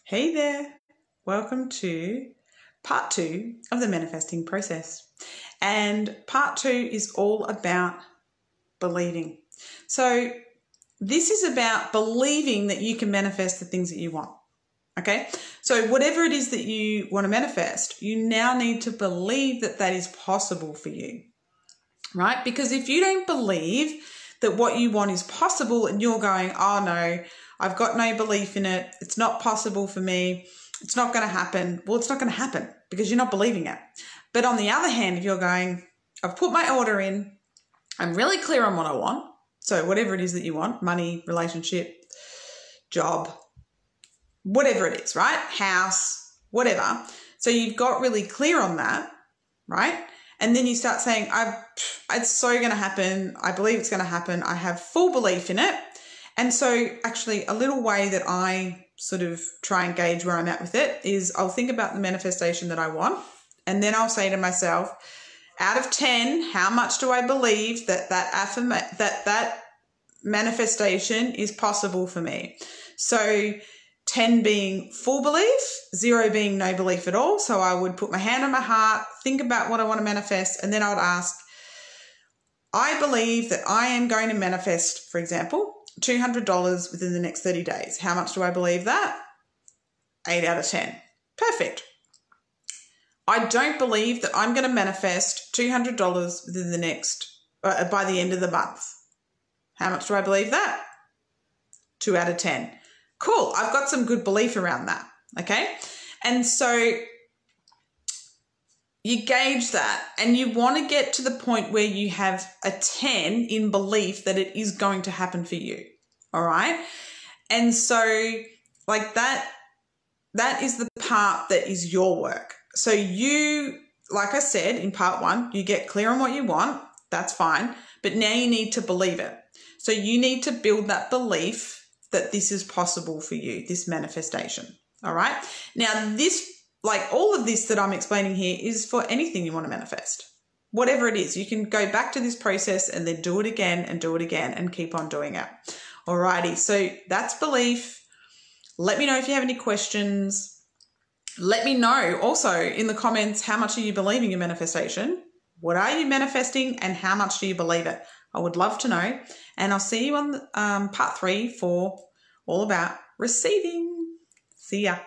Hey there, welcome to part 2 of the manifesting process. And part 2 is all about believing. So this is about believing that you can manifest the things that you want. Okay, so whatever it is that you want to manifest, you now need to believe that that is possible for you, right? Because if you don't believe that what you want is possible and you're going, oh no, I've got no belief in it, it's not possible for me, it's not going to happen. Well, it's not going to happen because you're not believing it. But on the other hand, if you're going, I've put my order in, I'm really clear on what I want. So whatever it is that you want, money, relationship, job, whatever it is, right? House, whatever. So you've got really clear on that, right? And then you start saying, it's so going to happen. I believe it's going to happen. I have full belief in it. And so actually a little way that I sort of try and gauge where I'm at with it is I'll think about the manifestation that I want. And then I'll say to myself, out of 10, how much do I believe that manifestation is possible for me? So 10 being full belief, 0 being no belief at all. So I would put my hand on my heart, think about what I want to manifest, and then I would ask, I believe that I am going to manifest, for example, $200 within the next 30 days. How much do I believe that? 8 out of 10. Perfect. I don't believe that I'm going to manifest $200 within the next, by the end of the month. How much do I believe that? 2 out of 10. Cool. I've got some good belief around that. Okay. And so you gauge that and you want to get to the point where you have a 10 in belief that it is going to happen for you. All right. And so like that is the part that is your work. So you, like I said, in part 1, you get clear on what you want. That's fine. But now you need to believe it. So you need to build that belief that this is possible for you, this manifestation. All right. Now this, like all of this that I'm explaining here is for anything you want to manifest, whatever it is. You can go back to this process and then do it again and keep on doing it. Alrighty. So that's belief. Let me know if you have any questions. Let me know also in the comments, how much are you believing in manifestation? What are you manifesting and how much do you believe it? I would love to know. And I'll see you on part 3 for all about receiving. See ya.